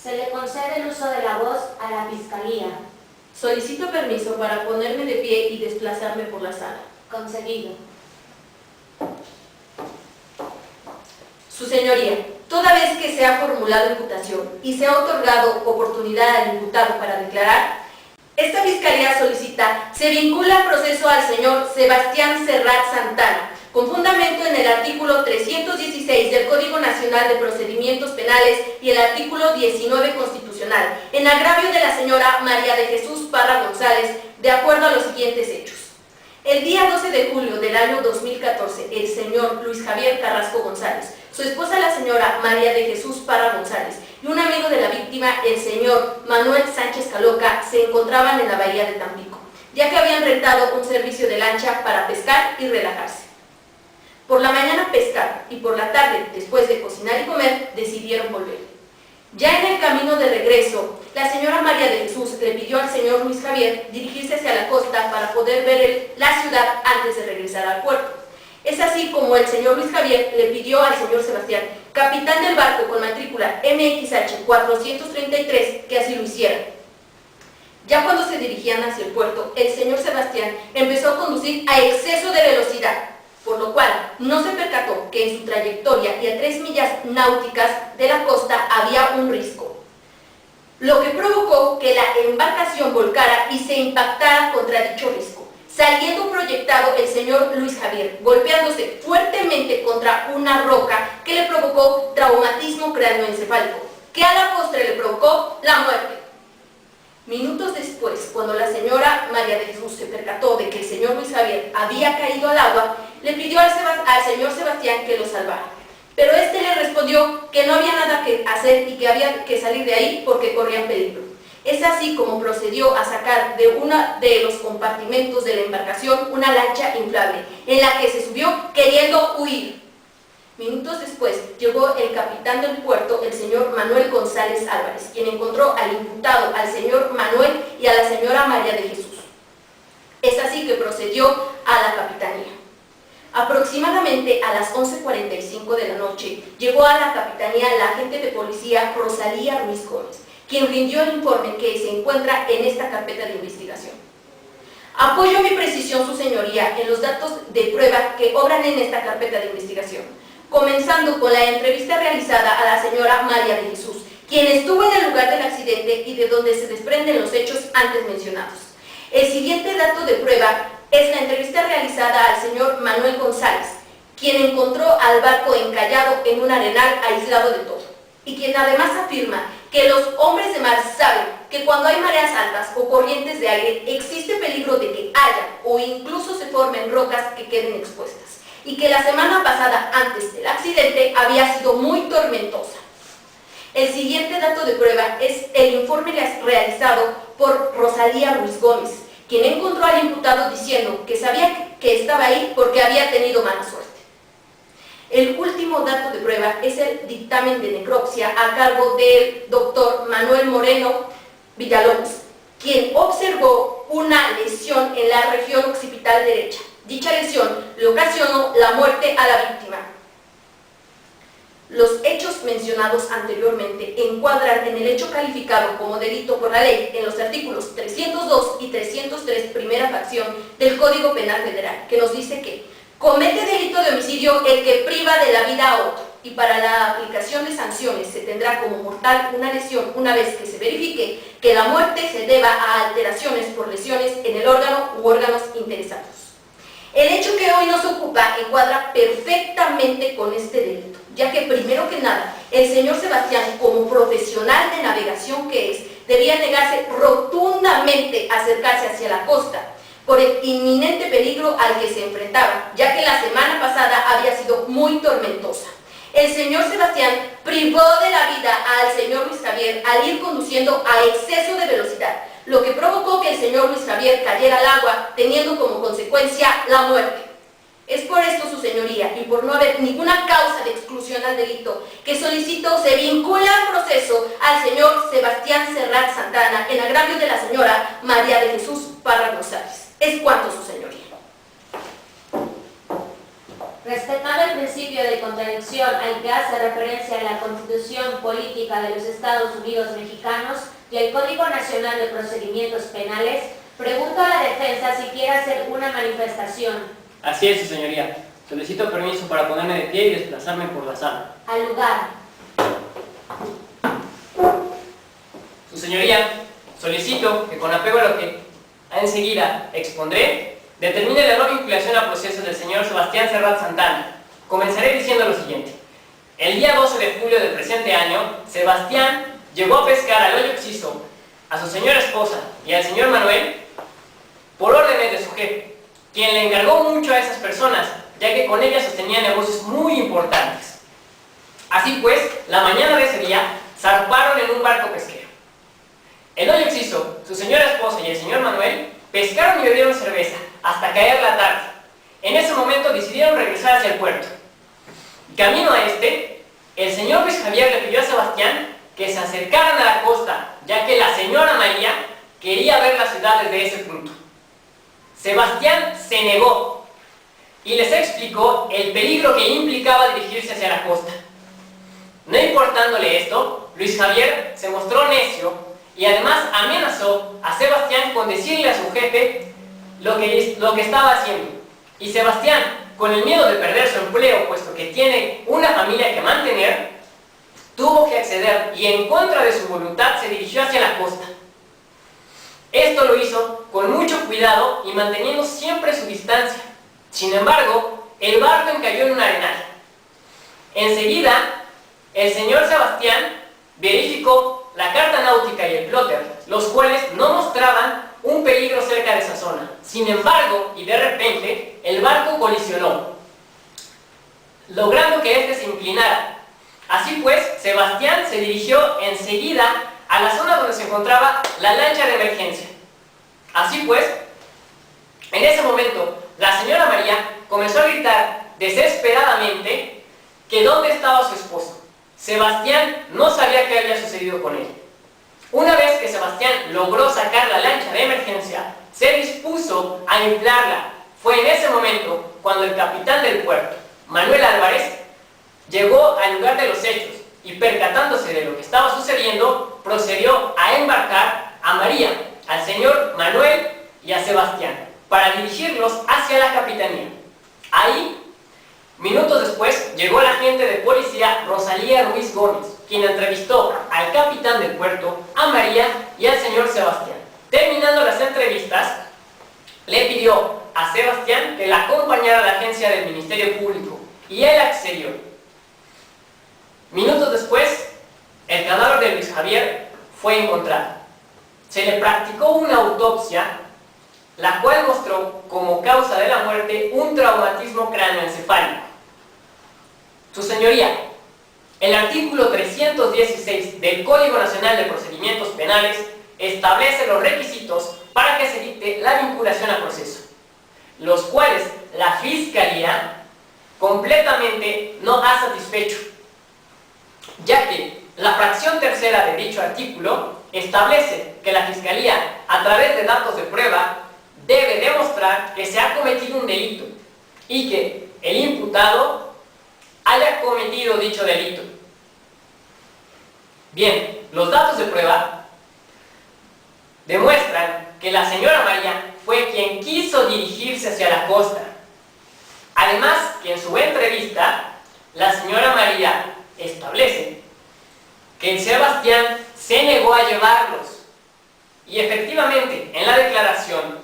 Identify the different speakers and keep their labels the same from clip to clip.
Speaker 1: Se le concede el uso de la voz a la Fiscalía.
Speaker 2: Solicito permiso para ponerme de pie y desplazarme por la sala.
Speaker 1: Concedido.
Speaker 2: Su señoría, toda vez que se ha formulado imputación y se ha otorgado oportunidad al imputado para declarar, esta Fiscalía solicita se vincula al proceso al señor Sebastián Serrat Santana, con fundamento en el artículo 316 del Código Nacional de Procedimientos Penales y el artículo 19 constitucional, en agravio de la señora María de Jesús Parra González, de acuerdo a los siguientes hechos. El día 12 de julio del año 2014, el señor Luis Javier Carrasco González, su esposa la señora María de Jesús Parra González y un amigo de la víctima, el señor Manuel Sánchez Caloca, se encontraban en la bahía de Tampico, ya que habían rentado un servicio de lancha para pescar y relajarse. Por la mañana pescaron y por la tarde, después de cocinar y comer, decidieron volver. Ya en el camino de regreso, la señora María de Jesús le pidió al señor Luis Javier dirigirse hacia la costa para poder ver la ciudad antes de regresar al puerto. Es así como el señor Luis Javier le pidió al señor Sebastián, capitán del barco con matrícula MXH 433, que así lo hiciera. Ya cuando se dirigían hacia el puerto, el señor Sebastián empezó a conducir a exceso de velocidad, por lo cual no se percató que en su trayectoria y a 3 millas náuticas de la costa había un risco, lo que provocó que la embarcación volcara y se impactara contra dicho risco, saliendo proyectado el señor Luis Javier, golpeándose fuertemente contra una roca que le provocó traumatismo cráneoencefálico, que a la postre le provocó la muerte. Minutos después, cuando la señora María de Jesús se percató de que el señor Luis Javier había caído al agua, le pidió al señor Sebastián que lo salvara. Pero este le respondió que no había nada que hacer y que había que salir de ahí porque corrían peligro. Es así como procedió a sacar de uno de los compartimentos de la embarcación una lancha inflable, en la que se subió queriendo huir. Minutos después llegó el capitán del puerto, el señor Manuel González Álvarez, quien encontró al imputado, al señor Manuel y a la señora María de Jesús. Es así que procedió a la capitanía. Aproximadamente a las 11:45 de la noche llegó a la capitanía la agente de policía Rosalía Ruiz Gómez, quien rindió el informe que se encuentra en esta carpeta de investigación. Apoyo mi precisión, su señoría, en los datos de prueba que obran en esta carpeta de investigación, comenzando con la entrevista realizada a la señora María de Jesús, quien estuvo en el lugar del accidente y de donde se desprenden los hechos antes mencionados. El siguiente dato de prueba es la entrevista realizada al señor Manuel González, quien encontró al barco encallado en un arenal aislado de todo, y quien además afirma que los hombres de mar saben que cuando hay mareas altas o corrientes de aire existe peligro de que haya o incluso se formen rocas que queden expuestas, y que la semana pasada antes del accidente había sido muy tormentosa. El siguiente dato de prueba es el informe realizado por Rosalía Ruiz Gómez, quien encontró al imputado diciendo que sabía que estaba ahí porque había tenido mala suerte. El último dato de prueba es el dictamen de necropsia a cargo del doctor Manuel Moreno Villalobos, quien observó una lesión en la región occipital derecha. Dicha lesión le ocasionó la muerte a la víctima. Los hechos mencionados anteriormente encuadran en el hecho calificado como delito por la ley en los artículos 302 y 303, primera fracción del Código Penal Federal, que nos dice que comete delito de homicidio el que priva de la vida a otro, y para la aplicación de sanciones se tendrá como mortal una lesión una vez que se verifique que la muerte se deba a alteraciones por lesiones en el órgano u órganos interesados. El hecho que hoy nos ocupa encuadra perfectamente con este delito, ya que primero que nada, el señor Sebastián, como profesional de navegación que es, debía negarse rotundamente a acercarse hacia la costa, por el inminente peligro al que se enfrentaba, ya que la semana pasada había sido muy tormentosa. El señor Sebastián privó de la vida al señor Luis Javier al ir conduciendo a exceso de velocidad, lo que provocó que el señor Luis Javier cayera al agua, teniendo como consecuencia la muerte. Es por esto, su señoría, y por no haber ninguna causa de exclusión al delito, que solicito se vincula al proceso al señor Sebastián Serrat Santana en agravio de la señora María de Jesús Parra González. Es cuanto, su señoría.
Speaker 1: Respetando el principio de contradicción al que hace referencia la Constitución Política de los Estados Unidos Mexicanos y el Código Nacional de Procedimientos Penales, pregunto a la defensa si quiere hacer una manifestación.
Speaker 3: Así es, su señoría. Solicito permiso para ponerme de pie y desplazarme por la sala.
Speaker 1: Al lugar.
Speaker 3: Su señoría, solicito que con apego a lo que enseguida expondré, determine la no vinculación a proceso del señor Sebastián Serrat Santana. Comenzaré diciendo lo siguiente. El día 12 de julio del presente año, Sebastián llegó a pescar al hoyo Oxiso, a su señora esposa y al señor Manuel, por órdenes de su jefe, quien le encargó mucho a esas personas, ya que con ellas sostenía negocios muy importantes. Así pues, la mañana de ese día, zarparon en un barco pesquero. El hoyo Oxiso, su señora esposa y el señor Manuel pescaron y bebieron cerveza hasta caer la tarde. En ese momento decidieron regresar hacia el puerto. Camino a este, el señor Luis Javier le pidió a Sebastián que se acercaran a la costa, ya que la señora María quería ver la ciudad desde ese punto. Sebastián se negó y les explicó el peligro que implicaba dirigirse hacia la costa. No importándole esto, Luis Javier se mostró necio y además amenazó a Sebastián con decirle a su jefe lo que estaba haciendo. Y Sebastián, con el miedo de perder su empleo, puesto que tiene una familia que mantener, tuvo que acceder y en contra de su voluntad se dirigió hacia la costa. Esto lo hizo con mucho cuidado y manteniendo siempre su distancia. Sin embargo, el barco encalló en un arenal. Enseguida, el señor Sebastián verificó la carta náutica y el plotter, los cuales no mostraban un peligro cerca de esa zona. Sin embargo, y de repente, el barco colisionó, logrando que éste se inclinara. Así pues, Sebastián se dirigió enseguida a la zona donde se encontraba la lancha de emergencia. Así pues, en ese momento, la señora María comenzó a gritar desesperadamente que dónde estaba su esposo. Sebastián no sabía qué había sucedido con él. Una vez que Sebastián logró sacar la lancha de emergencia, se dispuso a inflarla. Fue en ese momento cuando el capitán del puerto, Manuel Álvarez, llegó al lugar de los hechos y, percatándose de lo que estaba sucediendo, procedió a embarcar a María, al señor Manuel y a Sebastián para dirigirlos hacia la capitanía. Ahí, minutos después, llegó la agente de policía Rosalía Ruiz Gómez, quien entrevistó al capitán del puerto, a María y al señor Sebastián. Terminando las entrevistas, le pidió a Sebastián que la acompañara a la agencia del Ministerio Público y él accedió. Minutos después, el cadáver de Luis Javier fue encontrado. Se le practicó una autopsia, la cual mostró como causa de la muerte un traumatismo cráneoencefálico. Su señoría, el artículo 316 del Código Nacional de Procedimientos Penales establece los requisitos para que se dicte la vinculación a proceso, los cuales la Fiscalía completamente no ha satisfecho, ya que la fracción tercera de dicho artículo establece que la Fiscalía, a través de datos de prueba, debe demostrar que se ha cometido un delito y que el imputado haya cometido dicho delito. Bien, los datos de prueba demuestran que la señora María fue quien quiso dirigirse hacia la costa. Además, que en su entrevista, la señora María establece que el Sebastián se negó a llevarlos. Y efectivamente, en la declaración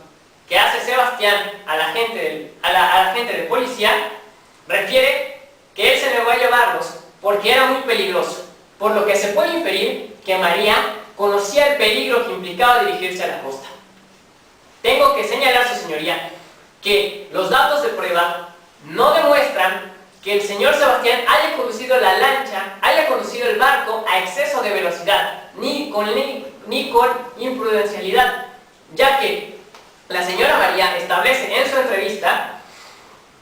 Speaker 3: que hace Sebastián a la agente de policía, refiere que él se negó a llevarlos porque era muy peligroso, por lo que se puede inferir que María conocía el peligro que implicaba dirigirse a la costa. Tengo que señalar, su señoría, que los datos de prueba no demuestran que el señor Sebastián haya conducido la lancha, haya conducido el barco a exceso de velocidad, ni con imprudencialidad, ya que la señora María establece en su entrevista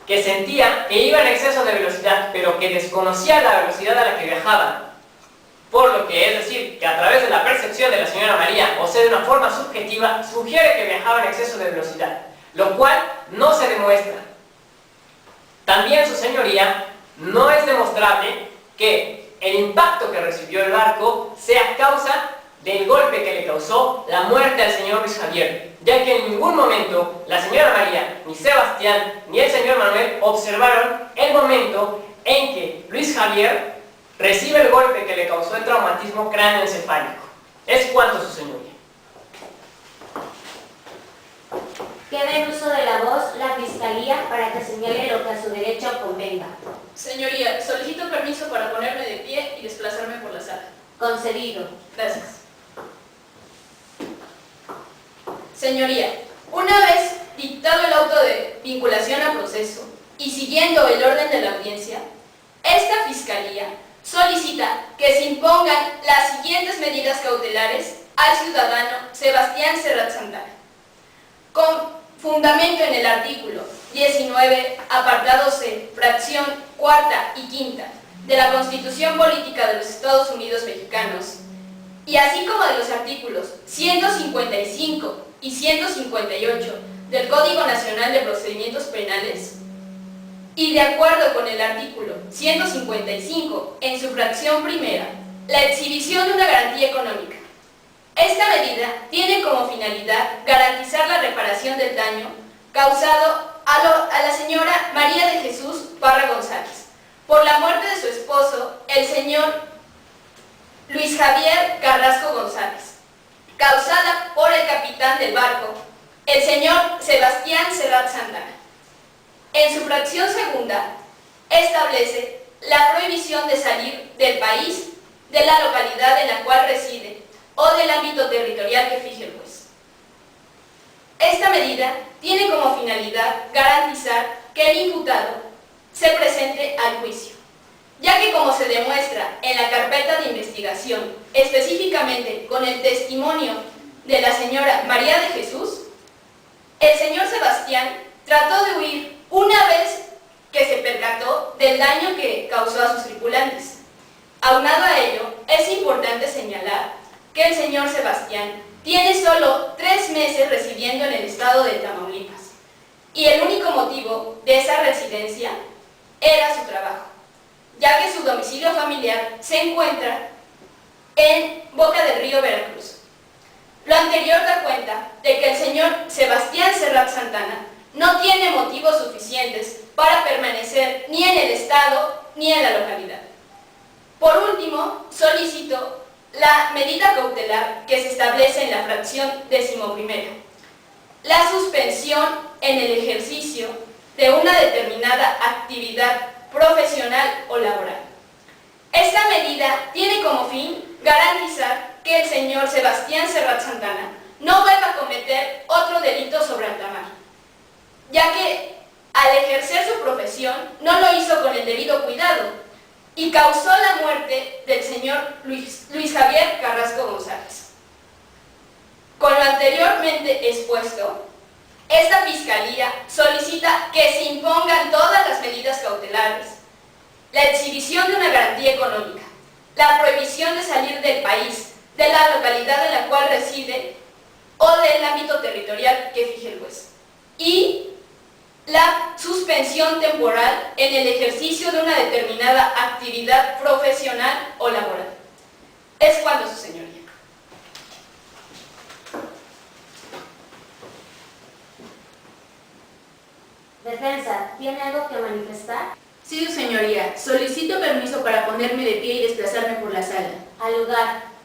Speaker 3: que sentía que iba en exceso de velocidad, pero que desconocía la velocidad a la que viajaban. Por lo que, es decir, que a través de la percepción de la señora María, o sea, de una forma subjetiva, sugiere que viajaba en exceso de velocidad, lo cual no se demuestra. También, su señoría, no es demostrable que el impacto que recibió el barco sea causa del golpe que le causó la muerte al señor Luis Javier, ya que en ningún momento la señora María, ni Sebastián, ni el señor Manuel observaron el momento en que Luis Javier recibe el golpe que le causó el traumatismo cráneoencefálico. Es cuanto, su señoría.
Speaker 1: Queda en uso de la voz la Fiscalía para que señale lo que a su derecho convenga.
Speaker 2: Señoría, solicito permiso para ponerme de pie y desplazarme por la sala.
Speaker 1: Concedido.
Speaker 2: Gracias. Señoría, una vez dictado el auto de vinculación a proceso y siguiendo el orden de la audiencia, esta Fiscalía solicita que se impongan las siguientes medidas cautelares al ciudadano Sebastián Serrat Santana. Con fundamento en el artículo 19, apartado C, fracción cuarta y quinta de la Constitución Política de los Estados Unidos Mexicanos, y así como de los artículos 155 y 158 del Código Nacional de Procedimientos Penales, y de acuerdo con el artículo 155 en su fracción primera, la exhibición de una garantía económica. Esta medida tiene como finalidad garantizar la reparación del daño causado a la señora María de Jesús Parra González por la muerte de su esposo, el señor Luis Javier Carrasco González, causada por el capitán del barco, el señor Sebastián Serrat Santana. En su fracción segunda, establece la prohibición de salir del país, de la localidad en la cual reside o del ámbito territorial que fije el juez. Esta medida tiene como finalidad garantizar que el imputado se presente al juicio, ya que como se demuestra en la carpeta de investigación, específicamente con el testimonio de la señora María de Jesús, el señor Sebastián trató de huir una vez que se percató del daño que causó a sus tripulantes. Aunado a ello, es importante señalar que el señor Sebastián tiene solo 3 meses residiendo en el estado de Tamaulipas, y el único motivo de esa residencia era su trabajo, ya que su domicilio familiar se encuentra en Boca del Río, Veracruz. Lo anterior da cuenta de que el señor Sebastián Serrat Santana no tiene motivos suficientes para permanecer ni en el estado ni en la localidad. Por último, solicito la medida cautelar que se establece en la fracción 11ª, la suspensión en el ejercicio de una determinada actividad profesional o laboral. Esta medida tiene como fin garantizar que el señor Sebastián Serrat Santana no vuelva a cometer otro delito sobre alta mar, ya que al ejercer su profesión no lo hizo con el debido cuidado y causó la muerte del señor Luis Javier Carrasco González. Con lo anteriormente expuesto, esta Fiscalía solicita que se impongan todas las medidas cautelares, la exhibición de una garantía económica, la prohibición de salir del país, de la localidad en la cual reside o del ámbito territorial que fije el juez, y la suspensión temporal en el ejercicio de una determinada actividad profesional o laboral. Es cuanto, su señoría.
Speaker 1: Defensa, ¿tiene algo que manifestar?
Speaker 4: Sí, su señoría. Solicito permiso para ponerme de pie y desplazarme por la sala.
Speaker 1: Al lugar.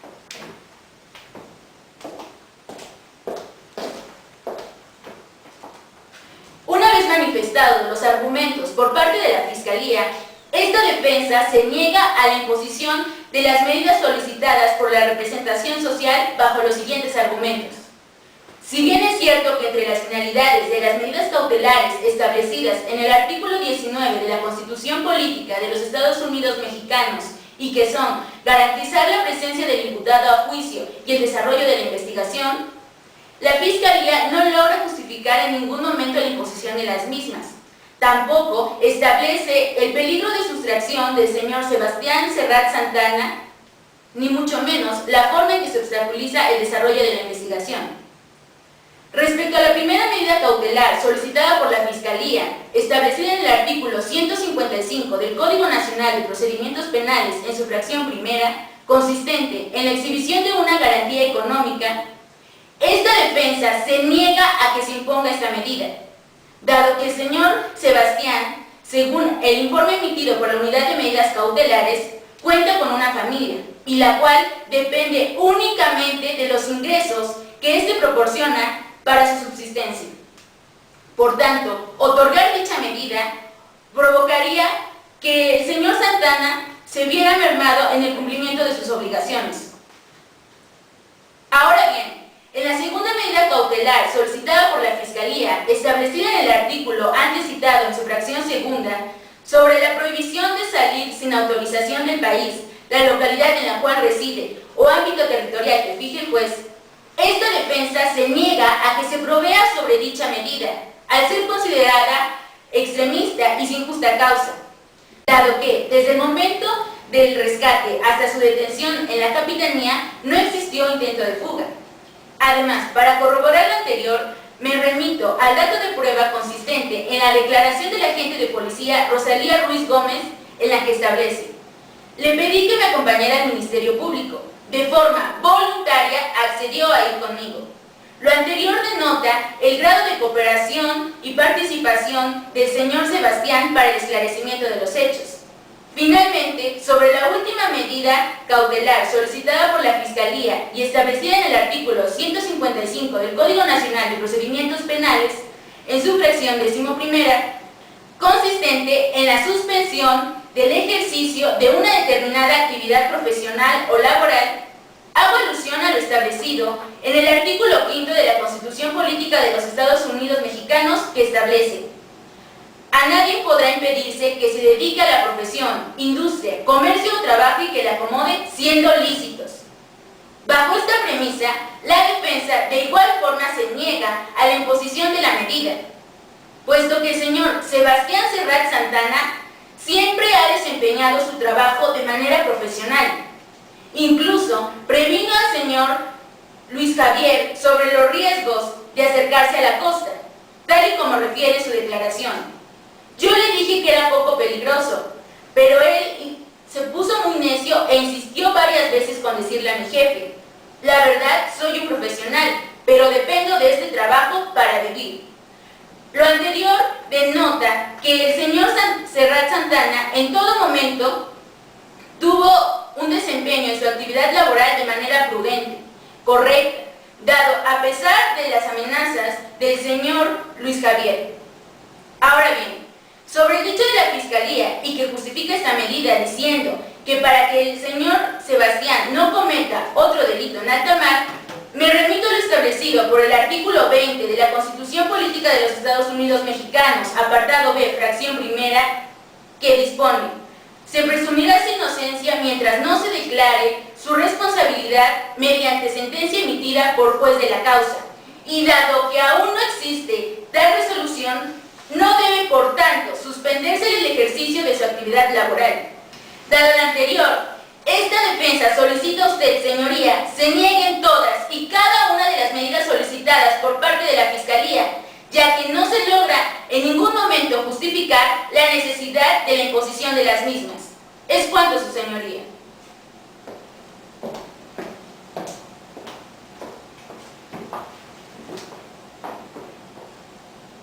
Speaker 4: Una vez manifestados los argumentos por parte de la Fiscalía, esta defensa se niega a la imposición de las medidas solicitadas por la representación social bajo los siguientes argumentos. Si bien es cierto que entre las finalidades de las medidas cautelares establecidas en el artículo 19 de la Constitución Política de los Estados Unidos Mexicanos y que son garantizar la presencia del imputado a juicio y el desarrollo de la investigación, la Fiscalía no logra justificar en ningún momento la imposición de las mismas. Tampoco establece el peligro de sustracción del señor Sebastián Serrat Santana, ni mucho menos la forma en que se obstaculiza el desarrollo de la investigación. Respecto a la primera medida cautelar solicitada por la Fiscalía, establecida en el artículo 155 del Código Nacional de Procedimientos Penales en su fracción primera, consistente en la exhibición de una garantía económica, esta defensa se niega a que se imponga esta medida, dado que el señor Sebastián, según el informe emitido por la Unidad de Medidas Cautelares, cuenta con una familia, y la cual depende únicamente de los ingresos que éste proporciona para su subsistencia. Por tanto, otorgar dicha medida provocaría que el señor Santana se viera mermado en el cumplimiento de sus obligaciones. Ahora bien, en la segunda medida cautelar solicitada por la Fiscalía, establecida en el artículo antes citado en su fracción segunda, sobre la prohibición de salir sin autorización del país, la localidad en la cual reside o ámbito territorial que fije el juez, esta defensa se niega a que se provea sobre dicha medida, al ser considerada extremista y sin justa causa, dado que desde el momento del rescate hasta su detención en la capitanía no existió intento de fuga. Además, para corroborar lo anterior, me remito al dato de prueba consistente en la declaración del agente de policía Rosalía Ruiz Gómez, en la que establece: le pedí que me acompañara al Ministerio Público. De forma voluntaria accedió a ir conmigo. Lo anterior denota el grado de cooperación y participación del señor Sebastián para el esclarecimiento de los hechos. Finalmente, sobre la última medida cautelar solicitada por la Fiscalía y establecida en el artículo 155 del Código Nacional de Procedimientos Penales, en su fracción 11ª, consistente en la suspensión del ejercicio de una determinada actividad profesional o laboral, hago alusión a lo establecido en el artículo 5 de la Constitución Política de los Estados Unidos Mexicanos, que establece: a nadie podrá impedirse que se dedique a la profesión, industria, comercio o trabajo y que le acomode, siendo lícitos. Bajo esta premisa, la defensa de igual forma se niega a la imposición de la medida, puesto que el señor Sebastián Serrat Santana siempre ha desempeñado su trabajo de manera profesional. Incluso previno al señor Luis Javier sobre los riesgos de acercarse a la costa, tal y como refiere su declaración. Yo le dije que era poco peligroso, pero él se puso muy necio e insistió varias veces con decirle a mi jefe: la verdad, soy un profesional, pero dependo de este trabajo para vivir. Lo anterior denota que el señor Serrat Santana en todo momento tuvo un desempeño en su actividad laboral de manera prudente, correcta, dado a pesar de las amenazas del señor Luis Javier. Ahora bien, sobre el dicho de la Fiscalía y que justifica esta medida diciendo que para que el señor Sebastián no cometa otro delito en alta mar, me remito a lo establecido por el artículo 20 de la Constitución Política de los Estados Unidos Mexicanos, apartado B, fracción primera, que dispone: se presumirá su inocencia mientras no se declare su responsabilidad mediante sentencia emitida por juez de la causa, y dado que aún no existe tal resolución, no debe, por tanto, suspenderse el ejercicio de su actividad laboral. Dado lo anterior, esta defensa solicita a usted, señoría, se nieguen todas y cada una de las medidas solicitadas por parte de la Fiscalía, ya que no se logra en ningún momento justificar la necesidad de la imposición de las mismas. Es cuanto, su señoría.